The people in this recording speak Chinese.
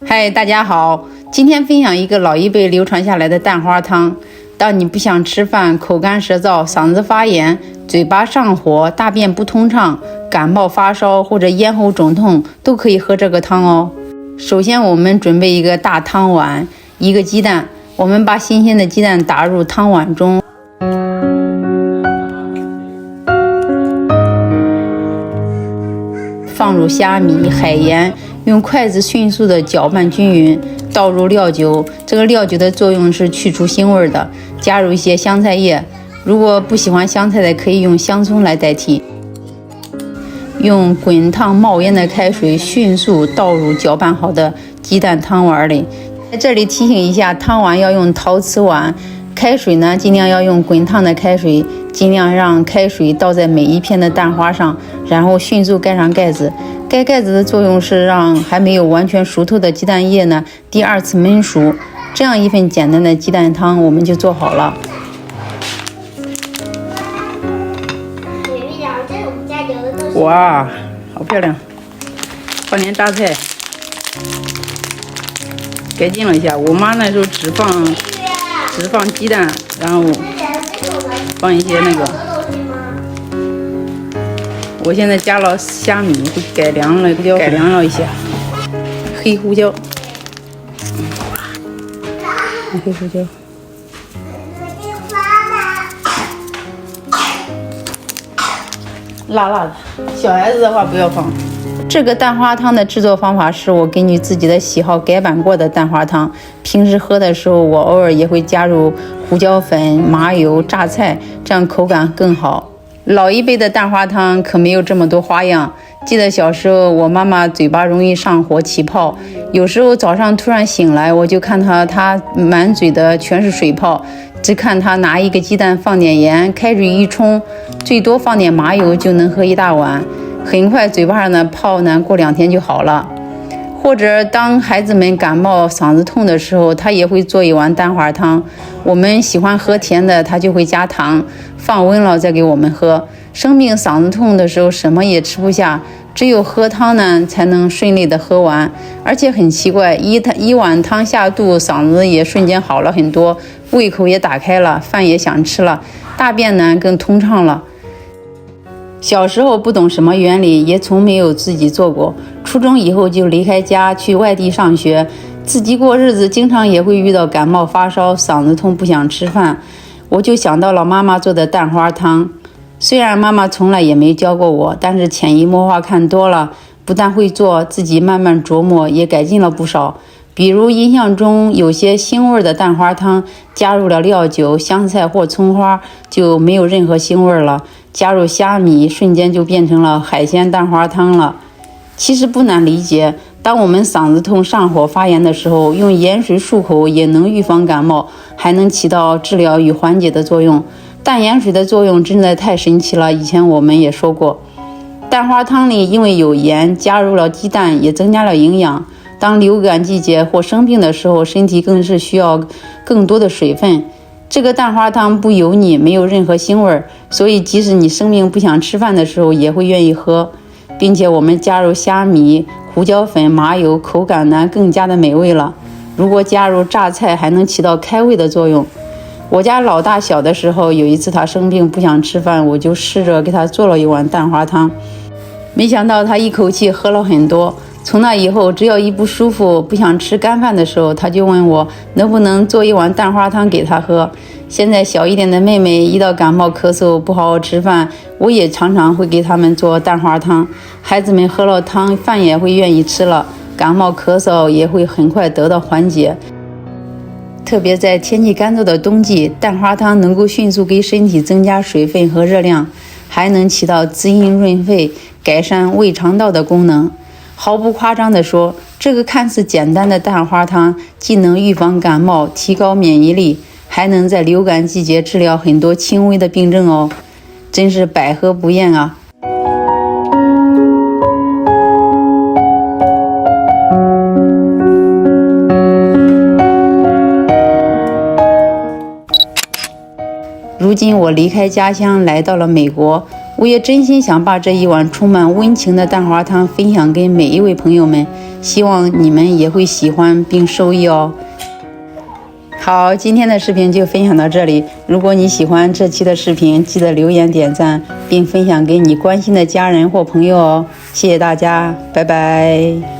嗨，大家好，今天分享一个老一辈流传下来的蛋花汤。当你不想吃饭、口干舌燥、嗓子发炎、嘴巴上火、大便不通畅、感冒发烧或者咽喉肿痛，都可以喝这个汤哦。首先，我们准备一个大汤碗，一个鸡蛋，我们把新鲜的鸡蛋打入汤碗中，放入虾米、海盐，用筷子迅速的搅拌均匀，倒入料酒。这个料酒的作用是去除腥味的，加入一些香菜叶。如果不喜欢香菜的，可以用香葱来代替。用滚烫冒烟的开水迅速倒入搅拌好的鸡蛋汤碗里。在这里提醒一下，汤碗要用陶瓷碗，开水呢尽量要用滚烫的开水，尽量让开水倒在每一片的蛋花上，然后迅速盖上盖子。盖盖子的作用是让还没有完全熟透的鸡蛋液呢第二次焖熟，这样一份简单的鸡蛋汤我们就做好了。哇，好漂亮！放点榨菜，改进了一下。我妈那时候只放鸡蛋，然后放一些那个。我现在加了虾米，改良了一下。黑胡椒，黑胡椒。辣辣的，小孩子的话不要放。这个蛋花汤的制作方法是我根据自己的喜好改版过的蛋花汤。平时喝的时候，我偶尔也会加入胡椒粉、麻油、榨菜，这样口感更好。老一辈的蛋花汤可没有这么多花样。记得小时候，我妈妈嘴巴容易上火起泡，有时候早上突然醒来，我就看她满嘴的全是水泡，只看她拿一个鸡蛋放点盐，开水一冲，最多放点麻油就能喝一大碗，很快嘴巴上的泡呢过2天就好了。或者当孩子们感冒嗓子痛的时候，她也会做一碗蛋花汤。我们喜欢喝甜的，她就会加糖，放温了再给我们喝。生病嗓子痛的时候，什么也吃不下，只有喝汤呢才能顺利的喝完。而且很奇怪，一碗汤下肚，嗓子也瞬间好了很多，胃口也打开了，饭也想吃了，大便呢更通畅了。小时候不懂什么原理，也从没有自己做过。初中以后就离开家去外地上学，自己过日子，经常也会遇到感冒发烧、嗓子痛不想吃饭，我就想到了妈妈做的蛋花汤。虽然妈妈从来也没教过我，但是潜移默化看多了，不但会做，自己慢慢琢磨也改进了不少。比如印象中有些腥味的蛋花汤，加入了料酒、香菜或葱花就没有任何腥味了，加入虾米瞬间就变成了海鲜蛋花汤了。其实不难理解，当我们嗓子痛、上火、发炎的时候，用盐水漱口也能预防感冒，还能起到治疗与缓解的作用。淡盐水的作用真的太神奇了，以前我们也说过。蛋花汤里因为有盐，加入了鸡蛋，也增加了营养。当流感季节或生病的时候，身体更是需要更多的水分。这个蛋花汤不油腻，没有任何腥味，所以即使你生病不想吃饭的时候也会愿意喝。并且我们加入虾米、胡椒粉、麻油，口感呢更加的美味了。如果加入榨菜，还能起到开胃的作用。我家老大小的时候，有一次他生病不想吃饭，我就试着给他做了一碗蛋花汤，没想到他一口气喝了很多。从那以后，只要一不舒服不想吃干饭的时候，他就问我能不能做一碗蛋花汤给他喝。现在小一点的妹妹一到感冒咳嗽不好好吃饭，我也常常会给他们做蛋花汤。孩子们喝了汤，饭也会愿意吃了，感冒咳嗽也会很快得到缓解。特别在天气干燥的冬季，蛋花汤能够迅速给身体增加水分和热量，还能起到滋阴润肺、改善胃肠道的功能。毫不夸张地说，这个看似简单的蛋花汤既能预防感冒、提高免疫力，还能在流感季节治疗很多轻微的病症哦，真是百喝不厌啊！如今我离开家乡来到了美国，我也真心想把这一碗充满温情的蛋花汤分享给每一位朋友们，希望你们也会喜欢并受益哦。好，今天的视频就分享到这里。如果你喜欢这期的视频，记得留言点赞，并分享给你关心的家人或朋友哦。谢谢大家，拜拜。